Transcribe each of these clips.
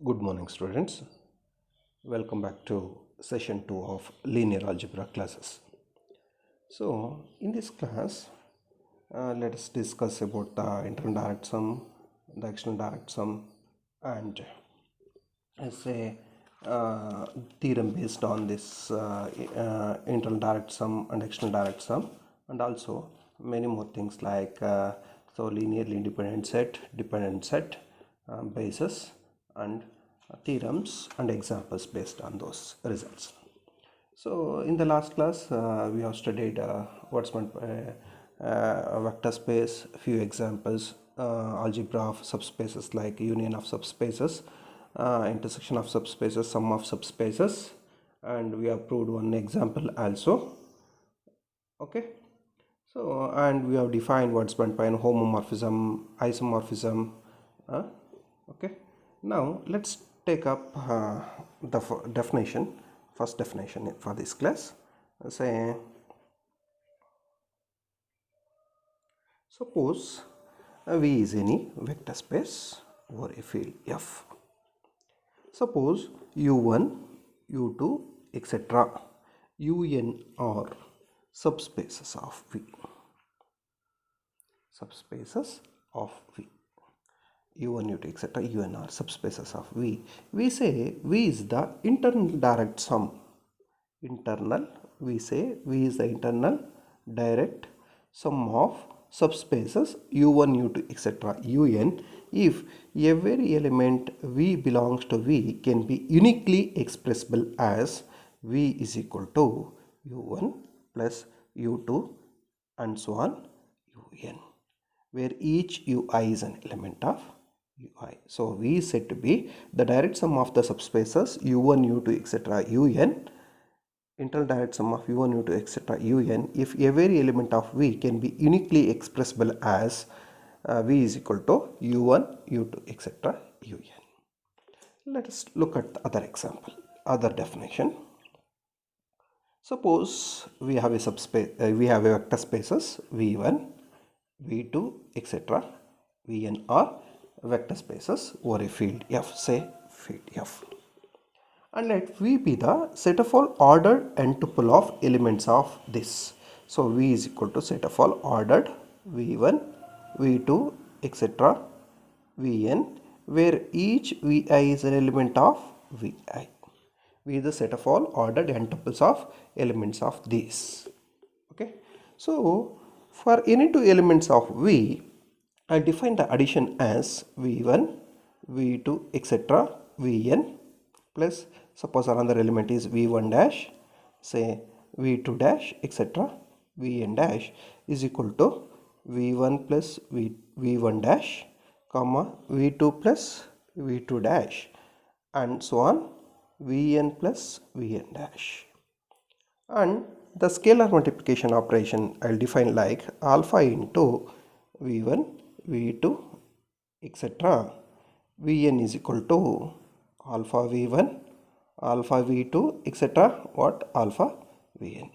Good morning, students. Welcome back to session 2 of linear algebra classes. So, in this class, let us discuss about the internal direct sum, the external direct sum, and as a theorem based on this internal direct sum and external direct sum, and also many more things like linearly independent set, dependent set, basis, and theorems and examples based on those results. So in the last class we have studied what's meant by a vector space, a few examples, algebra of subspaces like union of subspaces, intersection of subspaces, sum of subspaces, and we have proved one example also. Okay, so and we have defined what's meant by an homomorphism, isomorphism. Okay, now let's take up the definition, first definition for this class. Say, suppose V is any vector space over a field F. Suppose U1, U2, etc. Un are subspaces of V. Subspaces of V. U1, U2, etc. Un are subspaces of V. We say V is the internal direct sum. We say V is the internal direct sum of subspaces U1, U2, etc. Un if every element V belongs to V can be uniquely expressible as V is equal to U1 plus U2 and so on Un, where each Ui is an element of Ui. So V is said to be the direct sum of the subspaces U1, U2, etc. Un, internal direct sum of U1, U2, etc. Un if every element of V can be uniquely expressible as V is equal to U1, U2, etc. Un. Let us look at the other example, other definition. Suppose we have a subspace, we have a vector spaces V1, V2, etc. Vn are vector spaces over a field F, say field F. And let V be the set of all ordered n tuple of elements of this. So V is equal to set of all ordered V1, V2, etc. Vn, where each Vi is an element of Vi. V is the set of all ordered n tuples of elements of these. Okay. So for any two elements of V, I define the addition as V1, V2, etc. Vn plus, suppose another element is V1 dash, say V2 dash, etc. Vn dash is equal to V1 plus V1 dash, comma V2 plus V2 dash, and so on Vn plus Vn dash. And the scalar multiplication operation I will define like alpha into V1, V2, etc. Vn is equal to alpha V1, alpha V2, etc. what? Alpha Vn.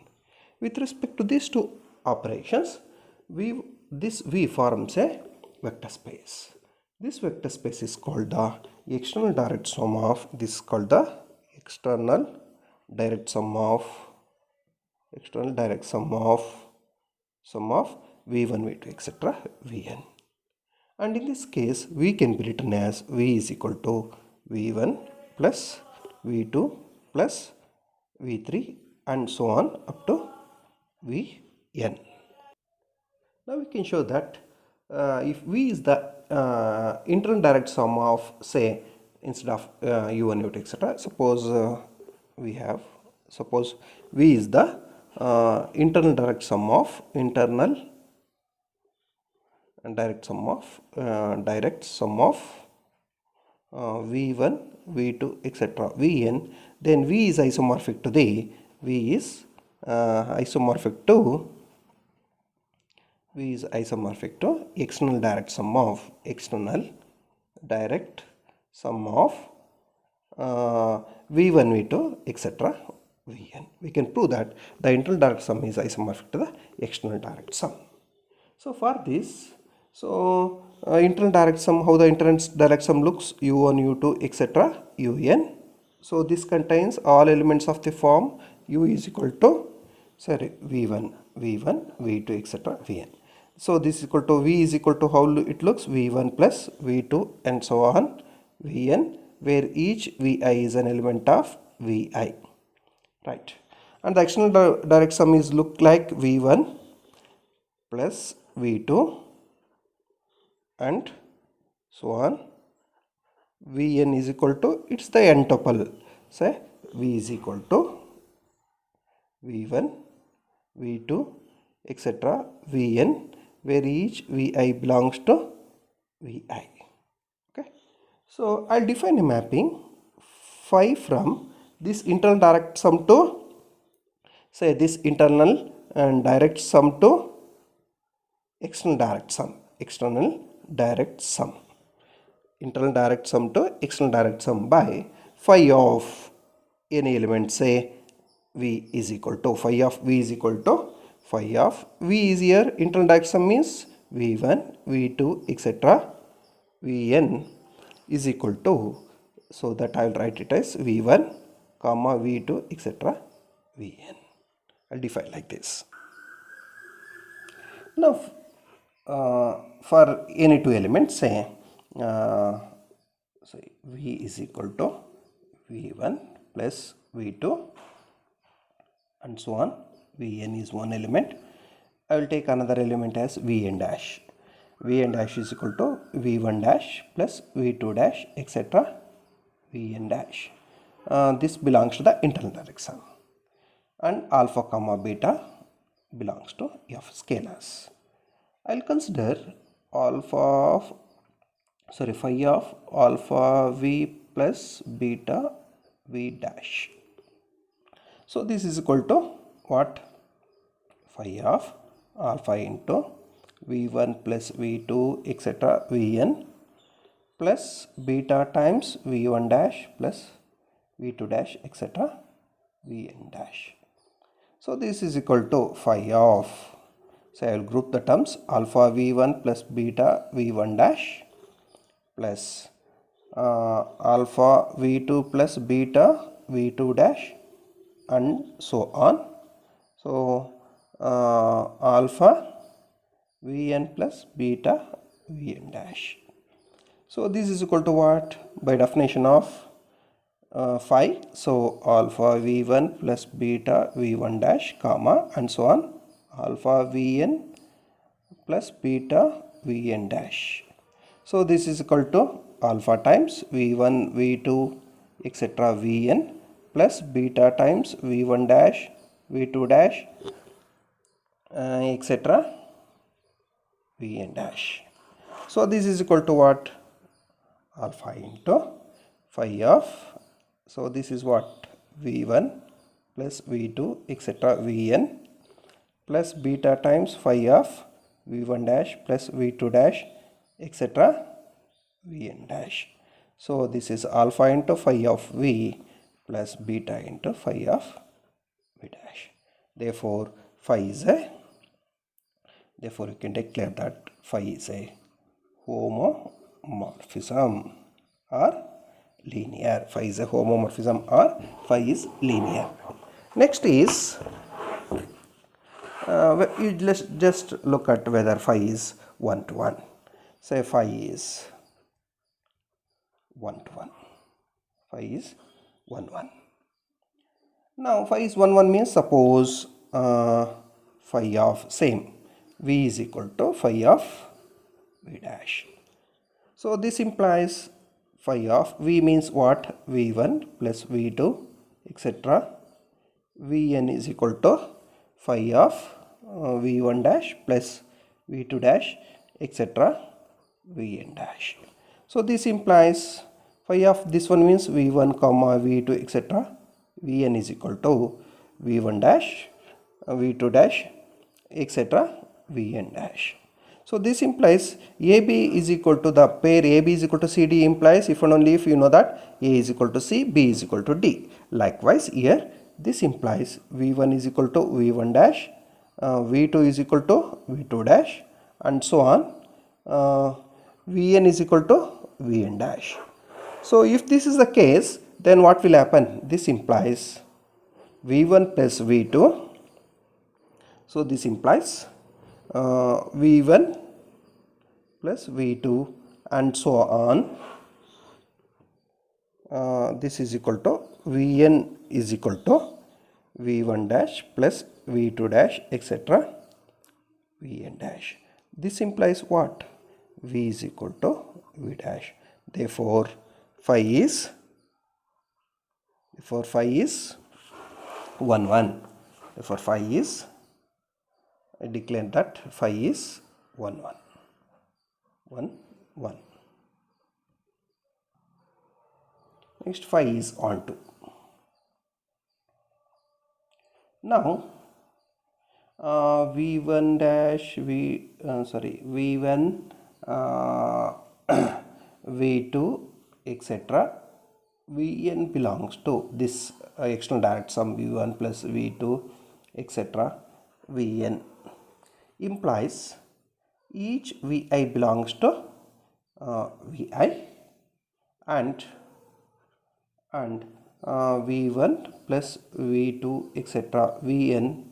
With respect to these two operations, this V forms a vector space. This vector space is called the external direct sum of, this is called the external direct sum of V1, V2, etc. Vn. And in this case, V can be written as V is equal to V1 plus V2 plus V3 and so on up to Vn. Now we can show that if V is the internal direct sum of, say, instead of U1, U2, etc. Suppose suppose V is the internal direct sum of V1, V2, etc. Vn, then V is isomorphic to the external direct sum of V1, V2, etc. Vn. We can prove that the internal direct sum is isomorphic to the external direct sum. So for this, So internal direct sum, how the internal direct sum looks, u1, u2, etc. un. So this contains all elements of the form u is equal to, sorry, v1, v2, etc. vn. So this is equal to, v is equal to, how it looks, v1 plus v2 and so on vn, where each vi is an element of vi, right? And the external direct sum is look like v1 plus v2 and so on. Vn is equal to, it's the n tuple, say v is equal to v1, v2, etc. vn, where each vi belongs to vi. Okay, so I'll define a mapping phi from this internal direct sum to, say, this internal and direct sum to external direct sum, internal direct sum to external direct sum by phi of any element, say v is equal to, phi of v is equal to, phi of v is here, internal direct sum means v1, v2, etc. vn is equal to, so that I will write it as v1 comma v2, etc. vn. I'll define like this. Now for any two elements, say v is equal to v1 plus v2 and so on. vn is one element. I will take another element as vn dash. vn dash is equal to v1 dash plus v2 dash, etc. vn dash. This belongs to the internal direct sum, and alpha comma beta belongs to f scalars. I'll consider alpha of, sorry, phi of alpha v plus beta v dash. So this is equal to what? Phi of alpha into v1 plus v2, etc. vn plus beta times v1 dash plus v2 dash, etc. vn dash. So this is equal to phi of, so I will group the terms, alpha v1 plus beta v1 dash plus alpha v2 plus beta v2 dash and so on. So alpha vn plus beta vn dash. So this is equal to what? By definition of phi, so alpha v1 plus beta v1 dash comma and so on, alpha vn plus beta vn dash. So this is equal to alpha times v1, v2, etc. vn plus beta times v1 dash, v2 dash, etc. vn dash. So this is equal to what? Alpha into phi of, so this is what? v1 plus v2, etc. vn plus beta times phi of v1 dash plus v2 dash, etc. vn dash. So this is alpha into phi of v plus beta into phi of v dash. Therefore phi is a, therefore you can declare that phi is a homomorphism or linear. Phi is a homomorphism or phi is linear. Next is you just look at whether phi is 1 to 1. Say phi is 1 to 1. Phi is 1 1. Now phi is 1 1 means, suppose phi of same v is equal to phi of v dash. So this implies phi of v means what? v1 plus v2, etc. vn is equal to phi of v1 dash plus v2 dash, etc. vn dash. So this implies phi of this one means v1 comma v2, etc. vn is equal to v1 dash, v2 dash, etc. vn dash. So this implies AB is equal to, the pair AB is equal to CD implies if and only if you know that A is equal to C, B is equal to D. Likewise here this implies V1 is equal to V1 dash, V2 is equal to V2 dash and so on. Vn is equal to Vn dash. So if this is the case, then what will happen? This implies V1 plus V2. So this implies V1 plus V2 and so on. This is equal to Vn is equal to V1 dash plus V2 dash etc. Vn dash. This implies what? V is equal to V dash. Therefore phi is 1 1. Therefore phi is, I declare that phi is 1 1 1 1. Next phi is onto. Now V1 dash V1 V2 etc. Vn belongs to this external direct sum V1 plus V2 etc. Vn implies each Vi belongs to Vi and V1 plus V2 etc. Vn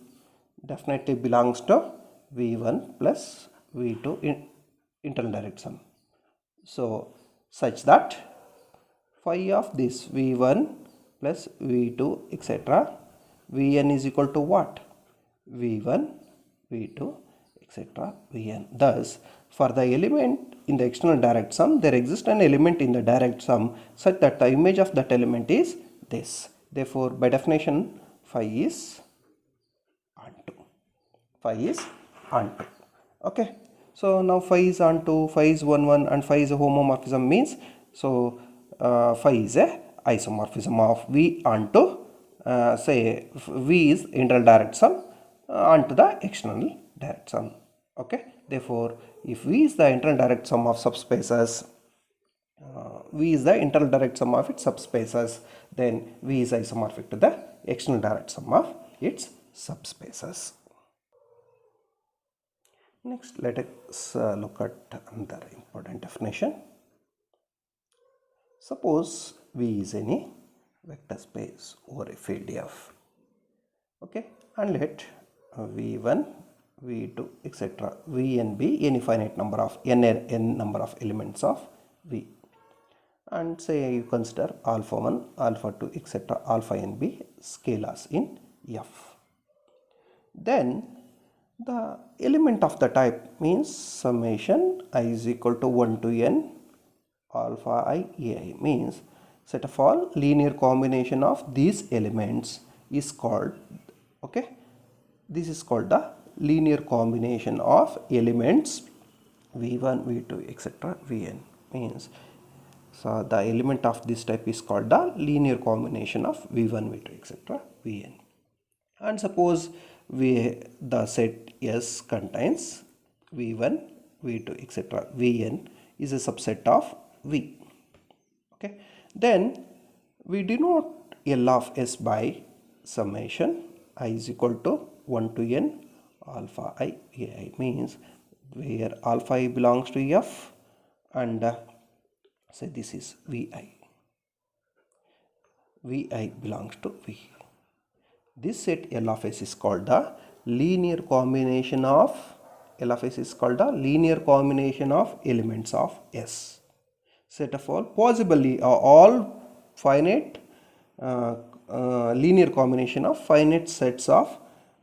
definitely belongs to V1 plus V2 in internal direct sum. So such that phi of this V1 plus V2 etc. Vn is equal to what? V1, V2 etc. Vn. Thus for the element in the external direct sum, there exists an element in the direct sum such that the image of that element is this. Therefore by definition phi is onto. Phi is onto. Okay. So now phi is onto, phi is 1 1 and phi is a homomorphism means, so phi is a isomorphism of V onto say V is internal direct sum onto the external direct sum. Okay. Therefore if V is the internal direct sum of subspaces, V is the internal direct sum of its subspaces, then V is isomorphic to the external direct sum of its subspaces. Next, let us look at another important definition. Suppose V is any vector space over a field F. Okay, and let V1, V2, etc. Vn be any finite number of n number of elements of V. And say you consider alpha 1, alpha 2, etc. alpha n be scalars in F. Then the element of the type means summation I is equal to 1 to n alpha I ai means set of all linear combination of these elements is called, okay, this is called the linear combination of elements v1, v2, etc. vn means, so the element of this type is called the linear combination of v1, v2, etc. vn. And suppose the set S contains v1, v2, etc. vn is a subset of V. Okay, then we denote L of S by summation I is equal to 1 to n alpha I ai means where alpha I belongs to F and say this is Vi. Vi belongs to V. This set L of S is called the linear combination of, L of S is called the linear combination of elements of S. Set of all possibly all finite linear combination of finite sets of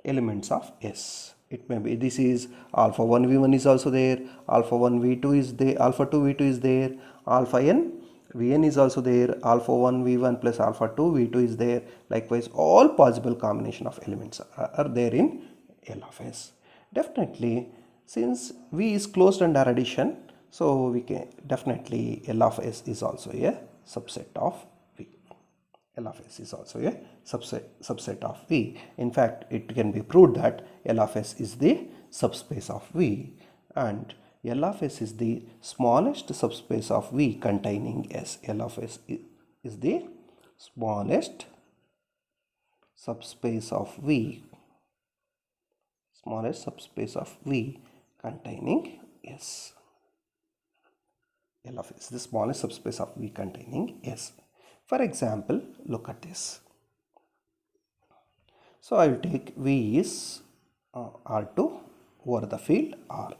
elements of S. It may be this is alpha 1 v1 is also there, alpha 1 v2 is there, alpha 2 v2 is there, alpha n vn is also there, alpha 1 v1 plus alpha 2 v2 is there. Likewise all possible combination of elements are there in L of S. Definitely since V is closed under addition, so we can definitely L of S is also a subset of V. L of S is also a subset of V. In fact, it can be proved that L of S is the subspace of V and L of S is the smallest subspace of V containing S. L of S is the smallest subspace of V, smallest subspace of V containing S. L of S, the smallest subspace of V containing S. For example, look at this. So I will take V is R2 over the field R,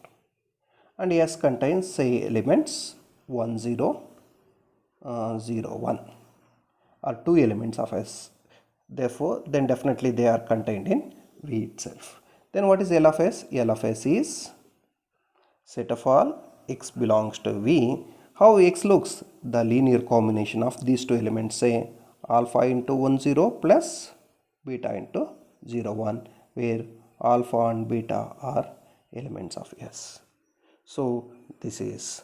and S contains say elements 1 0 0 1 or two elements of S. Therefore, then definitely they are contained in V itself. Then what is L of S? L of S is set of all X belongs to V. How X looks? The linear combination of these two elements, say alpha into 1 0 plus beta into 0 1, where alpha and beta are elements of S. So this is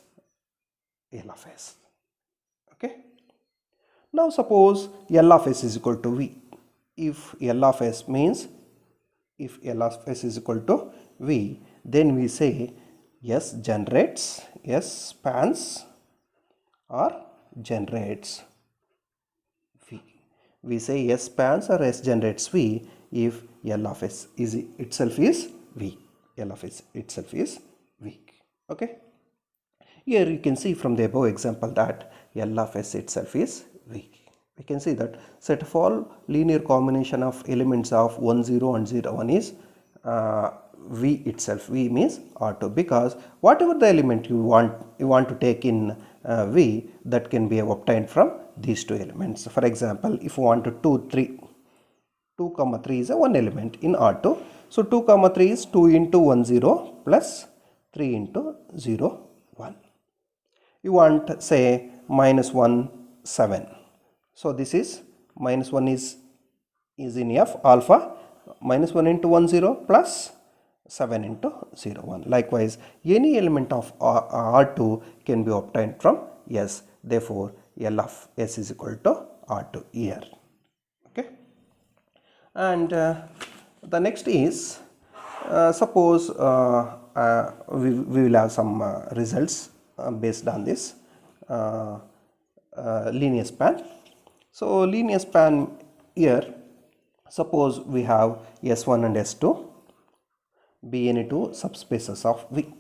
L of S. Okay. Now suppose L of S is equal to V. If L of S means, if L of S is equal to V, then we say S generates, S spans or generates V. We say S spans or S generates V if L of S is itself is V. L of S itself is V. Okay. Here you can see from the above example that L of S itself is V. We can see that set of all linear combination of elements of 1 0 and 0 1 is V itself. V means R2, because whatever the element you want to take in V, that can be obtained from these two elements. For example, if you want to 2 comma 3 is a one element in R2. So 2 comma 3 is 2 into 1 0 plus 3 into 0 1. You want say minus 1 7. So this is minus 1 is in F alpha, minus 1 into 1 0 plus 7 into 0 1. Likewise, any element of R2 can be obtained from S. Therefore, L of S is equal to R2 here. Okay. And the next is suppose we will have some results based on this linear span. So linear span here, suppose we have S1 and S2 be any two subspaces of V.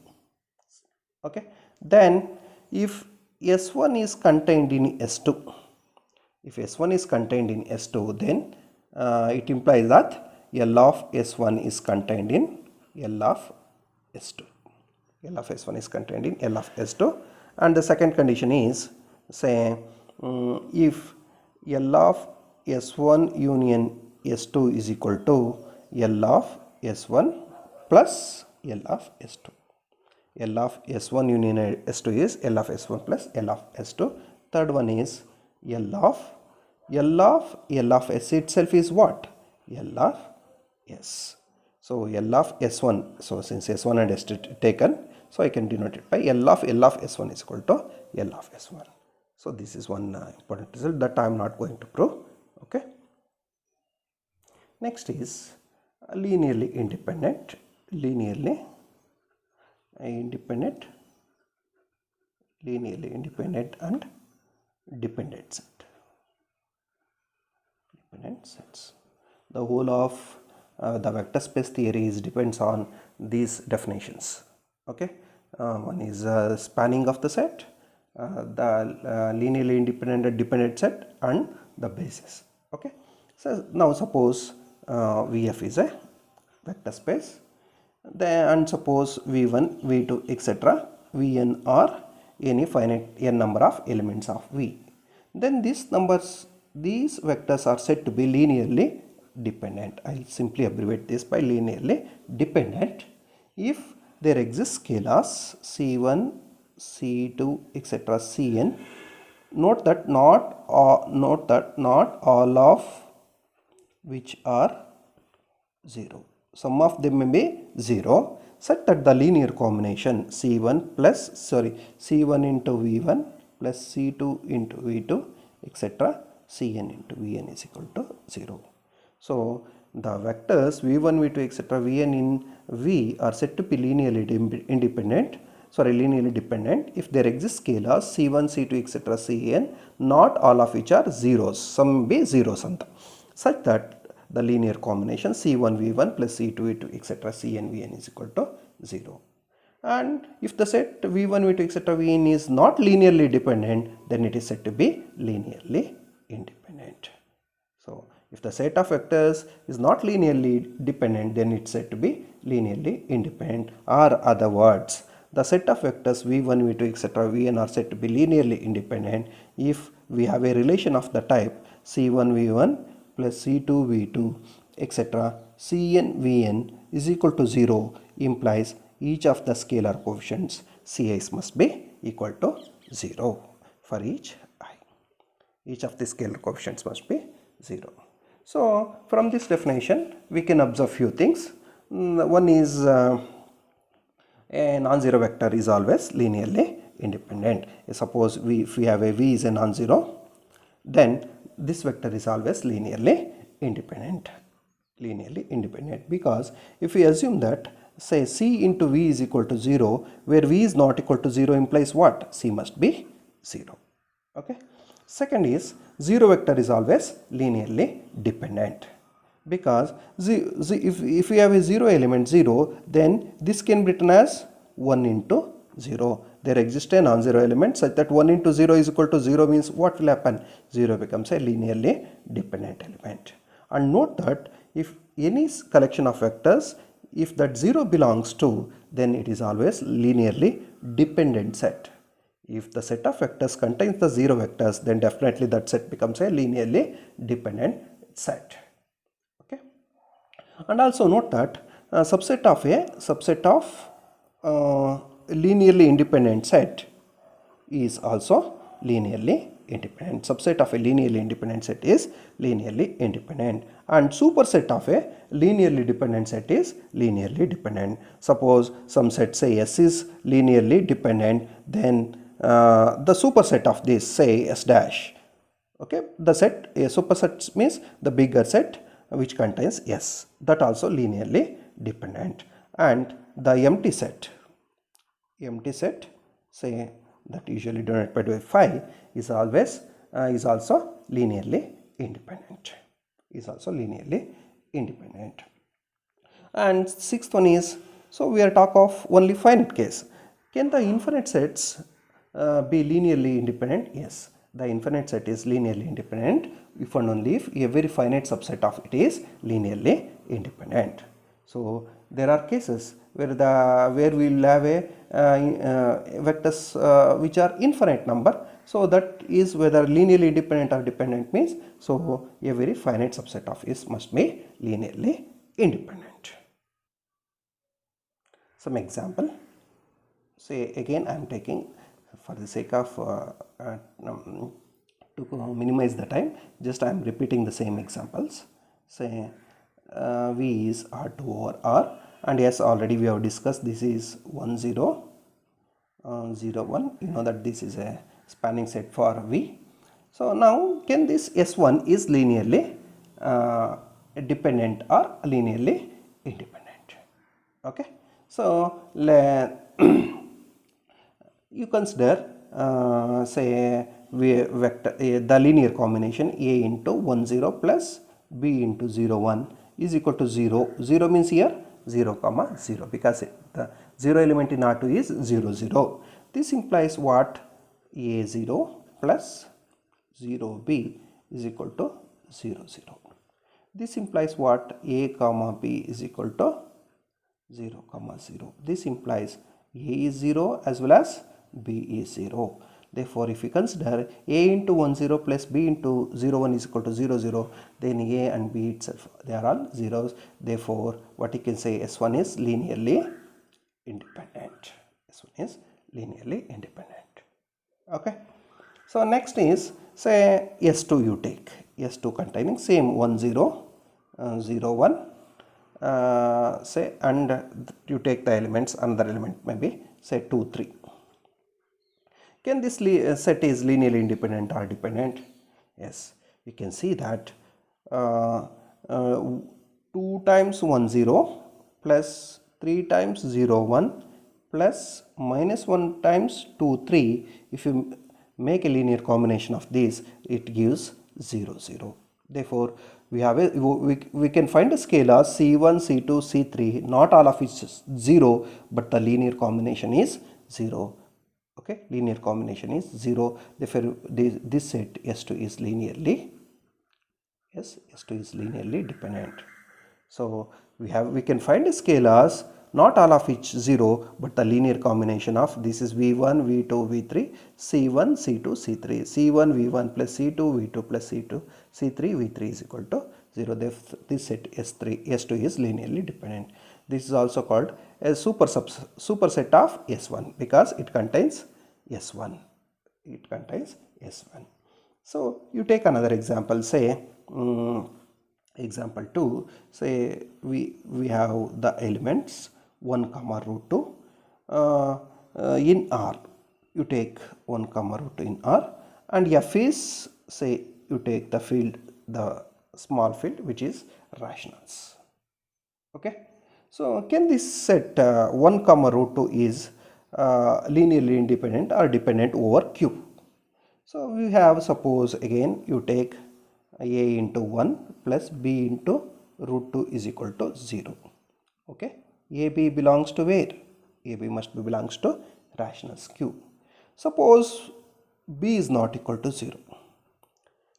Okay. Then if S1 is contained in S2, if S1 is contained in S2, then it implies that L of S1 is contained in L of S2. L of S1 is contained in L of S2. And the second condition is, say if L of S1 union S2 is equal to L of S1 plus L of S2. L of S1 union S2 is L of S1 plus L of S2. Third one is L of S itself is what? L of S. So L of S1. So since S1 and S2 taken, so I can denote it by L of S1 is equal to L of S1. So this is one important result that I am not going to prove. Okay. Next is linearly independent, linearly independent and dependent set. Dependent sets. The whole of the vector space theory depends on these definitions. Okay. One is spanning of the set, the linearly independent and dependent set, and the basis. Okay. So now suppose VF is a vector space, and suppose V1, V2, etc. Vn are any finite n number of elements of V. Then these vectors are said to be linearly dependent. I will simply abbreviate this by linearly dependent if there exist scalars C1, C2, etc. Cn. Note that not all of which are 0. Some of them may be 0, such that the linear combination C1 into V1 plus C2 into V2, etc. Cn into Vn is equal to 0. So the vectors V1, V2, etc. Vn in V are said to be linearly dependent if there exist scalars C1, C2, etc. Cn, not all of which are zeros. Some may be zeros anta, such that the linear combination C1 V1 plus C2 V2 etc. Cn Vn is equal to 0. And if the set v1, v2, etc. vn is not linearly dependent, then it is said to be linearly independent. So if the set of vectors is not linearly dependent, then it's said to be linearly independent. Or other words, the set of vectors v1, v2, etc. vn are said to be linearly independent if we have a relation of the type c1 v1 plus c2 v2 etc. cn vn is equal to 0 implies each of the scalar coefficients ci's must be equal to 0 for each I. Each of the scalar coefficients must be 0. So from this definition we can observe few things. One is a non-zero vector is always linearly independent. Suppose if we have a v is a non-zero, then this vector is always linearly independent. Because if we assume that say c into v is equal to 0, where v is not equal to 0 implies what? C must be 0. Okay. Second is, zero vector is always linearly dependent, because if we have a zero element 0, then this can be written as 1 into 0. There exists a non-zero element such that 1 into 0 is equal to 0 means what will happen? 0 becomes a linearly dependent element. And note that if any collection of vectors, if that 0 belongs to, then it is always linearly dependent set. If the set of vectors contains the 0 vectors, then definitely that set becomes a linearly dependent set. Okay. And also note that subset of linearly independent set is also linearly independent. Subset of a linearly independent set is linearly independent, and superset of a linearly dependent set is linearly dependent. Suppose some set say S is linearly dependent, then the superset of this, say S dash, okay, the set a superset means the bigger set which contains S, that also linearly dependent. And the empty set say that usually denoted by phi is always is also linearly independent, And sixth one is, so we are talk of only finite case. Can the infinite sets be linearly independent? Yes, the infinite set is linearly independent if and only if a very finite subset of it is linearly independent. So there are cases where we will have a vectors which are infinite number. So that is whether linearly independent or dependent means, so a very finite subset of it must be linearly independent. Some example. Say again, I am taking for the sake of to minimize the time, just I am repeating the same examples. Say V is R2 over R, and yes, already we have discussed this is 1 0 0 1. You know that this is a spanning set for V. So now can this S1 is linearly dependent or linearly independent? Okay. So you consider say vector the linear combination A into 1 0 plus B into 0 1 is equal to 0. 0 means here 0 comma 0, because the 0 element in R2 is 0 0. This implies what? A0 plus 0B is equal to 0 0. This implies what? A comma B is equal to 0 comma 0. This implies A is 0 as well as B is 0. Therefore, if we consider A into 1 0 plus B into 0 1 is equal to 0 0, then A and B itself, they are all zeros. Therefore, what you can say, S1 is linearly independent. S1 is linearly independent. Okay. So next is, say S2 you take. S2 containing same 1 0 0 1 say, and you take the elements, another element maybe say 2 3. Can this set is linearly independent or dependent? Yes, we can see that 2 times 1 0 plus 3 times 0 1 plus minus 1 times 2 3, if you make a linear combination of these, it gives 0 0. Therefore, we can find a scalar C1, C2, C3, not all of it is 0, but the linear combination is 0. Okay, linear combination is 0. Therefore, this set S2 is linearly, S2 is linearly dependent. So we can find a scalars, not all of which 0, but the linear combination of this is V1, V2, V3, C1, C2, C3, C1, V1 plus C2, V2 plus C2, C3, V3 is equal to 0. This set S2 is linearly dependent. This is also called a superset of S1 because it contains S1. It contains S1. So you take another example, say example 2, say we have the elements 1 comma root 2 in R. You take 1 comma root 2 in R, and F is, say you take the field, the small field which is rationals. Okay, so can this set 1 comma root 2 is linearly independent or dependent over Q? So we have, suppose again you take A into 1 plus B into root 2 is equal to 0. Okay, AB belongs to where? AB must be belongs to rationals Q. Suppose B is not equal to 0.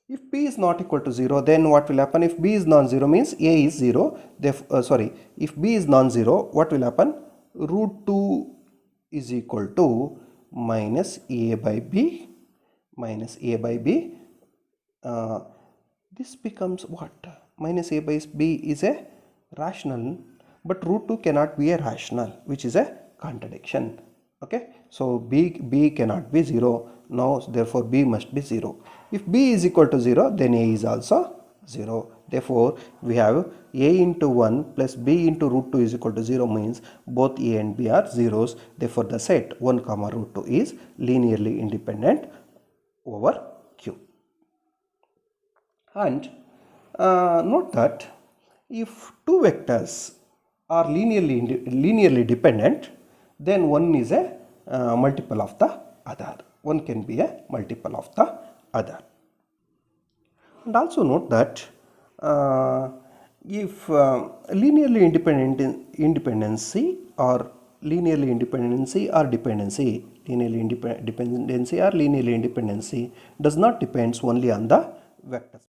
If B is not equal to 0, then what will happen? If B is non-zero means A is 0. If B is non-zero, what will happen? Root 2 is equal to minus A by B, minus A by B. This becomes what? Minus A by B is a rational, but root 2 cannot be a rational, which is a contradiction. Okay, so B cannot be 0. Now therefore B must be 0. If B is equal to 0, then A is also 0. Therefore we have A into 1 plus B into root 2 is equal to 0 means both A and B are zeros. Therefore the set 1 comma root 2 is linearly independent over Q. And note that if two vectors are linearly dependent, then one is a multiple of the other. One can be a multiple of the other. And also note that if linearly independency or linearly independency or dependency, linearly independency or linearly independency does not depends only on the vectors.